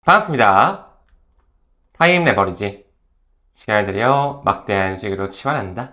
반갑습니다. 타임 레버리지. 시간을 들여 막대한 수익으로 치환한다.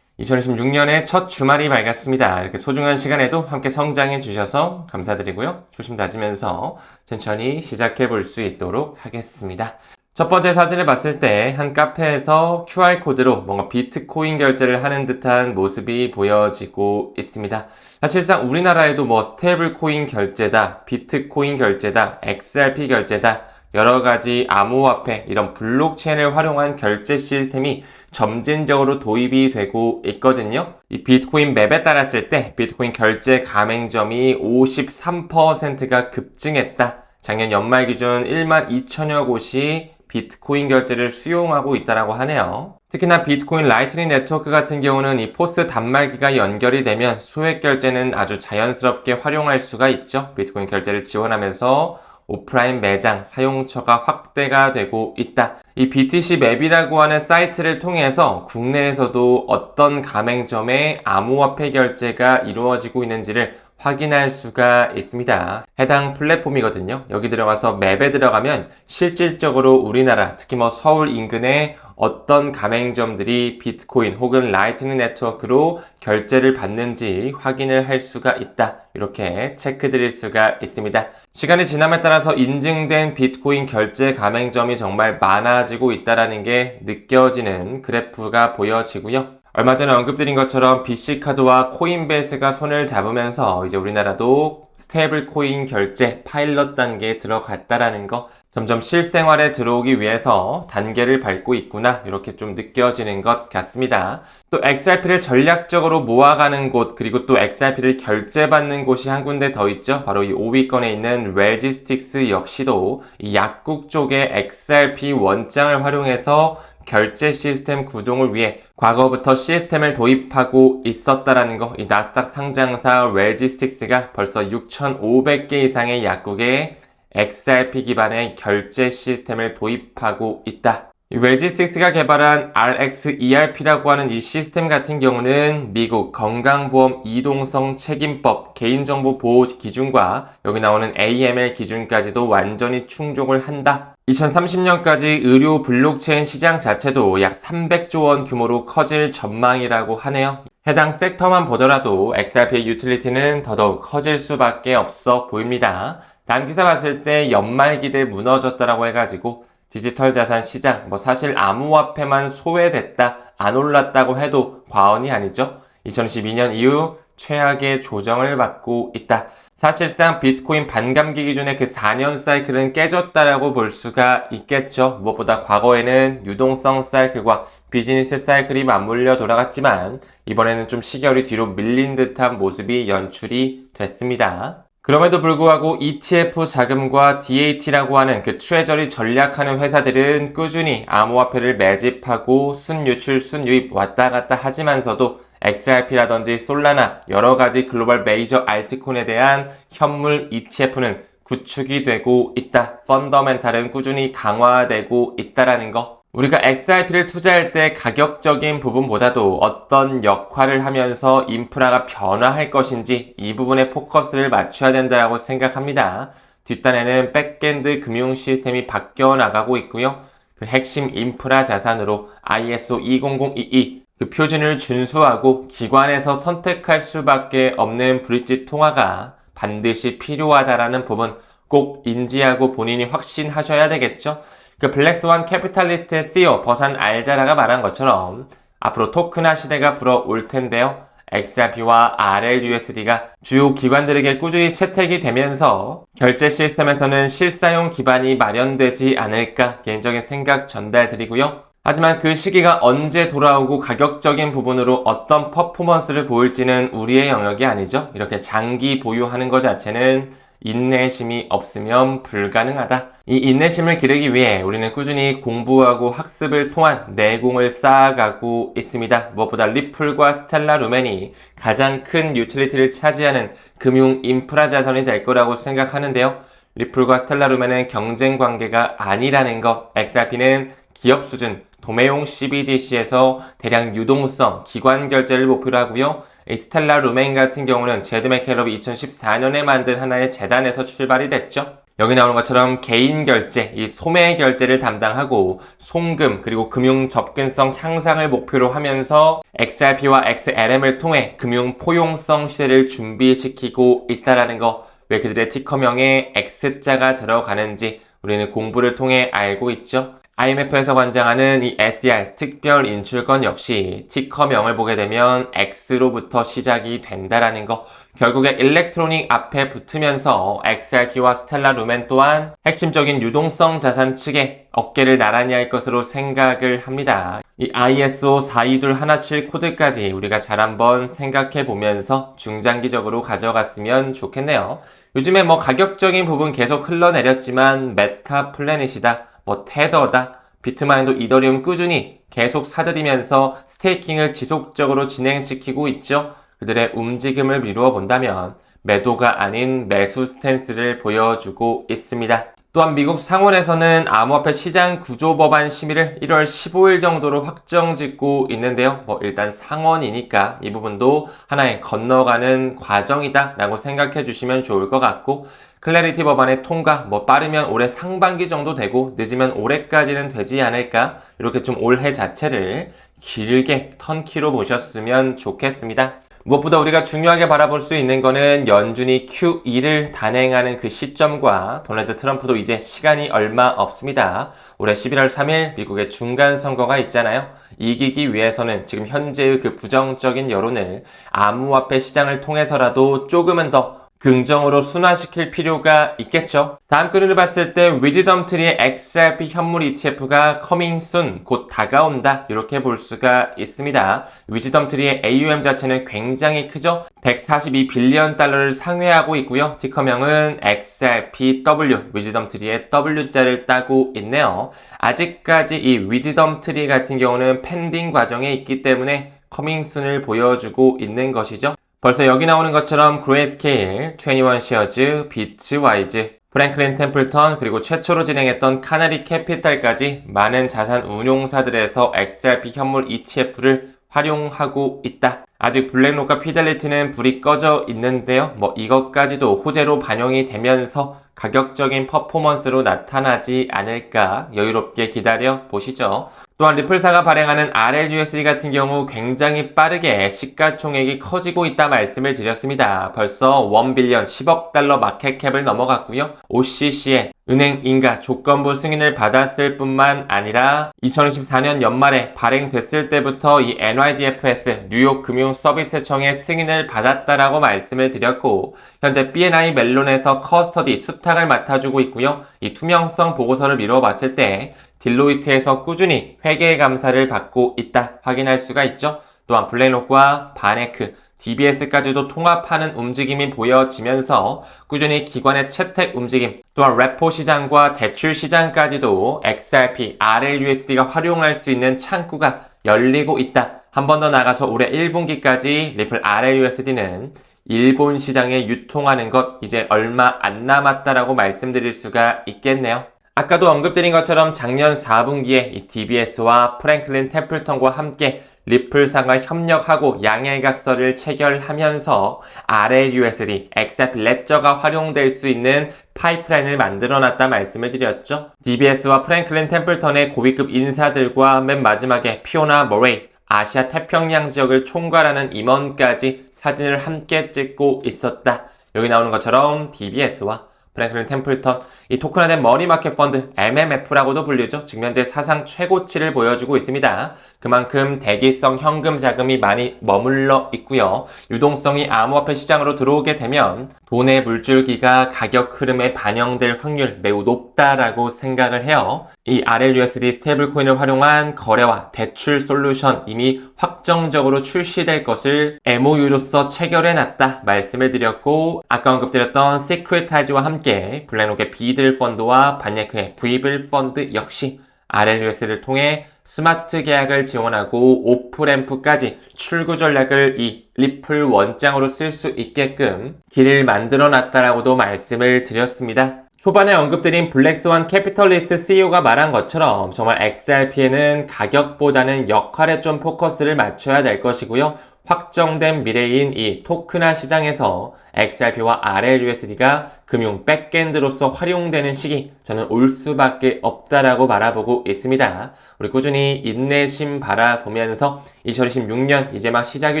2026년의 첫 주말이 밝았습니다. 이렇게 소중한 시간에도 함께 성장해 주셔서 감사드리고요. 조심 다지면서 천천히 시작해 볼 수 있도록 하겠습니다. 첫 번째 사진을 봤을 때 한 카페에서 QR코드로 뭔가 비트코인 결제를 하는 듯한 모습이 보여지고 있습니다. 사실상 우리나라에도 뭐 스테이블 코인 결제다, 비트코인 결제다, XRP 결제다, 여러 가지 암호화폐, 이런 블록체인을 활용한 결제 시스템이 점진적으로 도입이 되고 있거든요. 이 비트코인 맵에 따랐을 때 비트코인 결제 가맹점이 53%가 급증했다. 작년 연말 기준 1만 2천여 곳이 비트코인 결제를 수용하고 있다고 하네요. 특히나 비트코인 라이트닝 네트워크 같은 경우는 이 포스 단말기가 연결이 되면 소액 결제는 아주 자연스럽게 활용할 수가 있죠. 비트코인 결제를 지원하면서 오프라인 매장 사용처가 확대가 되고 있다. 이 BTC 맵이라고 하는 사이트를 통해서 국내에서도 어떤 가맹점에 암호화폐 결제가 이루어지고 있는지를 확인할 수가 있습니다. 해당 플랫폼이거든요. 여기 들어가서 맵에 들어가면 실질적으로 우리나라, 특히 뭐 서울 인근에 어떤 가맹점들이 비트코인 혹은 라이트닝 네트워크로 결제를 받는지 확인을 할 수가 있다. 이렇게 체크 드릴 수가 있습니다. 시간이 지남에 따라서 인증된 비트코인 결제 가맹점이 정말 많아지고 있다는 게 느껴지는 그래프가 보여지고요. 얼마 전에 언급드린 것처럼 BC카드와 코인베이스가 손을 잡으면서 이제 우리나라도 스테이블 코인 결제 파일럿 단계에 들어갔다라는 거, 점점 실생활에 들어오기 위해서 단계를 밟고 있구나, 이렇게 좀 느껴지는 것 같습니다. 또 XRP를 전략적으로 모아가는 곳, 그리고 또 XRP를 결제받는 곳이 한 군데 더 있죠. 바로 이 5위권에 있는 웰지스틱스 역시도 이 약국 쪽에 XRP 원장을 활용해서 결제 시스템 구동을 위해 과거부터 시스템을 도입하고 있었다라는 거, 이 나스닥 상장사 웰지스틱스가 벌써 6,500개 이상의 약국에 XRP 기반의 결제 시스템을 도입하고 있다. 이 웰지스틱스가 개발한 RxERP라고 하는 이 시스템 같은 경우는 미국 건강보험 이동성 책임법 개인정보 보호 기준과 여기 나오는 AML 기준까지도 완전히 충족을 한다. 2030년까지 의료 블록체인 시장 자체도 약 300조 원 규모로 커질 전망이라고 하네요. 해당 섹터만 보더라도 XRP의 유틸리티는 더더욱 커질 수밖에 없어 보입니다. 다음 기사 봤을 때 연말 기대 무너졌다라고 해가지고 디지털 자산 시장, 사실 암호화폐만 소외됐다, 안 올랐다고 해도 과언이 아니죠. 2012년 이후 최악의 조정을 받고 있다. 사실상 비트코인 반감기 기준의 그 4년 사이클은 깨졌다라고 볼 수가 있겠죠. 무엇보다 과거에는 유동성 사이클과 비즈니스 사이클이 맞물려 돌아갔지만 이번에는 좀 시결이 뒤로 밀린 듯한 모습이 연출이 됐습니다. 그럼에도 불구하고 ETF 자금과 DAT라고 하는 그 트레저리 전략하는 회사들은 꾸준히 암호화폐를 매집하고 순유출, 순유입 왔다 갔다 하지만서도 XRP라든지 솔라나 여러가지 글로벌 메이저 알트코인에 대한 현물 ETF는 구축이 되고 있다. 펀더멘탈은 꾸준히 강화되고 있다라는 거. 우리가 XRP를 투자할 때 가격적인 부분보다도 어떤 역할을 하면서 인프라가 변화할 것인지 이 부분에 포커스를 맞춰야 된다고 생각합니다. 뒷단에는 백엔드 금융 시스템이 바뀌어 나가고 있고요. 그 핵심 인프라 자산으로 ISO 20022 그 표준을 준수하고 기관에서 선택할 수밖에 없는 브릿지 통화가 반드시 필요하다라는 부분 꼭 인지하고 본인이 확신하셔야 되겠죠. 그 블랙스완 캐피탈리스트의 CEO 버산 알자라가 말한 것처럼 앞으로 토큰화 시대가 불어올 텐데요. XRP와 RLUSD가 주요 기관들에게 꾸준히 채택이 되면서 결제 시스템에서는 실사용 기반이 마련되지 않을까 개인적인 생각 전달드리고요. 하지만 그 시기가 언제 돌아오고 가격적인 부분으로 어떤 퍼포먼스를 보일지는 우리의 영역이 아니죠. 이렇게 장기 보유하는 것 자체는 인내심이 없으면 불가능하다. 이 인내심을 기르기 위해 우리는 꾸준히 공부하고 학습을 통한 내공을 쌓아가고 있습니다. 무엇보다 리플과 스텔라 루멘이 가장 큰 유틸리티를 차지하는 금융 인프라 자산이 될 거라고 생각하는데요. 리플과 스텔라 루멘은 경쟁 관계가 아니라는 것, XRP는 기업 수준, 도매용 CBDC에서 대량 유동성, 기관 결제를 목표로 하고요. 이 스텔라 루멘 같은 경우는 제드 맥켈럽이 2014년에 만든 하나의 재단에서 출발이 됐죠. 여기 나오는 것처럼 개인 결제, 이 소매 결제를 담당하고 송금 그리고 금융 접근성 향상을 목표로 하면서 XRP와 XLM을 통해 금융 포용성 시대를 준비시키고 있다라는 거, 왜 그들의 티커명에 X자가 들어가는지 우리는 공부를 통해 알고 있죠. IMF에서 관장하는 이 SDR 특별 인출권 역시 티커명을 보게 되면 X로부터 시작이 된다라는 거. 결국에 일렉트로닉 앞에 붙으면서 XRP와 스텔라 루멘 또한 핵심적인 유동성 자산 측에 어깨를 나란히 할 것으로 생각을 합니다. 이 ISO 4221 코드까지 우리가 잘 한번 생각해 보면서 중장기적으로 가져갔으면 좋겠네요. 요즘에 가격적인 부분 계속 흘러내렸지만 메타 플래닛이다, 테더다, 비트마인도 이더리움 꾸준히 계속 사들이면서 스테이킹을 지속적으로 진행시키고 있죠. 그들의 움직임을 미루어 본다면 매도가 아닌 매수 스탠스를 보여주고 있습니다. 또한 미국 상원에서는 암호화폐 시장 구조 법안 심의를 1월 15일 정도로 확정 짓고 있는데요. 일단 상원이니까 이 부분도 하나의 건너가는 과정이다 라고 생각해 주시면 좋을 것 같고, 클래리티 법안의 통과 빠르면 올해 상반기 정도 되고 늦으면 올해까지는 되지 않을까, 이렇게 좀 올해 자체를 길게 턴키로 보셨으면 좋겠습니다. 무엇보다 우리가 중요하게 바라볼 수 있는 거는 연준이 QE를 단행하는 그 시점과 도널드 트럼프도 이제 시간이 얼마 없습니다. 올해 11월 3일 미국의 중간 선거가 있잖아요. 이기기 위해서는 지금 현재의 그 부정적인 여론을 암호화폐 시장을 통해서라도 조금은 더 긍정으로 순화시킬 필요가 있겠죠. 다음 그림을 봤을 때 위즈덤 트리의 XRP 현물 ETF가 coming soon, 곧 다가온다, 이렇게 볼 수가 있습니다. 위즈덤 트리의 AUM 자체는 굉장히 크죠. 142빌리언 달러를 상회하고 있고요. 티커명은 XRPW, 위즈덤 트리의 W자를 따고 있네요. 아직까지 이 위즈덤 트리 같은 경우는 펜딩 과정에 있기 때문에 coming soon을 보여주고 있는 것이죠. 벌써 여기 나오는 것처럼 그레이스케일, 21 쉐어즈, 비츠와이즈, 프랭클린 템플턴, 그리고 최초로 진행했던 카나리 캐피탈까지 많은 자산 운용사들에서 XRP 현물 ETF를 활용하고 있다. 아직 블랙록과 피델리티는 불이 꺼져 있는데요. 이것까지도 호재로 반영이 되면서 가격적인 퍼포먼스로 나타나지 않을까 여유롭게 기다려 보시죠. 또한 리플사가 발행하는 RLUSD 같은 경우 굉장히 빠르게 시가총액이 커지고 있다 말씀을 드렸습니다. 벌써 1빌리언 10억 달러 마켓캡을 넘어갔고요. OCC의 은행 인가 조건부 승인을 받았을 뿐만 아니라 2024년 연말에 발행됐을 때부터 이 NYDFS 뉴욕 금융서비스청의 승인을 받았다라고 말씀을 드렸고, 현재 BNI 멜론에서 커스터디 수탁을 맡아주고 있고요. 이 투명성 보고서를 미루어 봤을 때 딜로이트에서 꾸준히 회계 감사를 받고 있다 확인할 수가 있죠. 또한 블랙록과 바네크, DBS까지도 통합하는 움직임이 보여지면서 꾸준히 기관의 채택 움직임, 또한 레포 시장과 대출 시장까지도 XRP, RLUSD가 활용할 수 있는 창구가 열리고 있다. 한 번 더 나가서 올해 1분기까지 리플 RLUSD는 일본 시장에 유통하는 것 이제 얼마 안 남았다라고 말씀드릴 수가 있겠네요. 아까도 언급드린 것처럼 작년 4분기에 이 DBS와 프랭클린 템플턴과 함께 리플사가 협력하고 양해각서를 체결하면서 RLUSD, XRP 레저가 활용될 수 있는 파이프라인을 만들어놨다 말씀을 드렸죠. DBS와 프랭클린 템플턴의 고위급 인사들과 맨 마지막에 피오나 머레이, 아시아 태평양 지역을 총괄하는 임원까지 사진을 함께 찍고 있었다. 여기 나오는 것처럼 DBS와 프랭클린 템플턴, 이 토큰화된 머니마켓 펀드 MMF라고도 불리죠. 지금 현재 사상 최고치를 보여주고 있습니다. 그만큼 대기성 현금 자금이 많이 머물러 있고요. 유동성이 암호화폐 시장으로 들어오게 되면 돈의 물줄기가 가격 흐름에 반영될 확률 매우 높다라고 생각을 해요. 이 RLUSD 스테이블 코인을 활용한 거래와 대출 솔루션 이미 확정적으로 출시될 것을 MOU로서 체결해놨다 말씀을 드렸고, 아까 언급드렸던 시크릿타이즈와 함께 블랙록의 비들 펀드와 반예크의 브이블 펀드 역시 RLUSD를 통해 스마트 계약을 지원하고 오프램프까지 출구 전략을 이 리플 원장으로 쓸 수 있게끔 길을 만들어 놨다라고도 말씀을 드렸습니다. 초반에 언급드린 블랙스완 캐피털리스트 CEO가 말한 것처럼 정말 XRP에는 가격보다는 역할에 좀 포커스를 맞춰야 될 것이고요. 확정된 미래인 이 토큰화 시장에서 XRP와 RLUSD가 금융 백엔드로서 활용되는 시기 저는 올 수밖에 없다라고 바라보고 있습니다. 우리 꾸준히 인내심 바라보면서 2026년 이제 막 시작이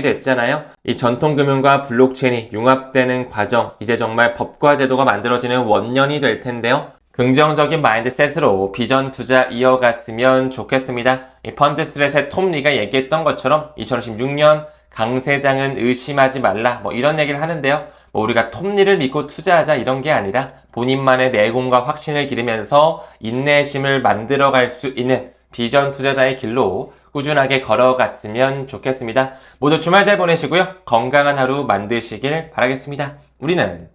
됐잖아요. 이 전통금융과 블록체인이 융합되는 과정, 이제 정말 법과 제도가 만들어지는 원년이 될 텐데요. 긍정적인 마인드셋으로 비전 투자 이어갔으면 좋겠습니다. 이 펀드스렛의 톰 리가 얘기했던 것처럼 2016년 강세장은 의심하지 말라 이런 얘기를 하는데요. 우리가 톰 리를 믿고 투자하자 이런 게 아니라 본인만의 내공과 확신을 기르면서 인내심을 만들어갈 수 있는 비전 투자자의 길로 꾸준하게 걸어갔으면 좋겠습니다. 모두 주말 잘 보내시고요. 건강한 하루 만드시길 바라겠습니다. 우리는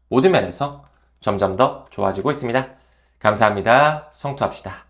모든 면에서 점점 더 좋아지고 있습니다. 감사합니다. 성투합시다.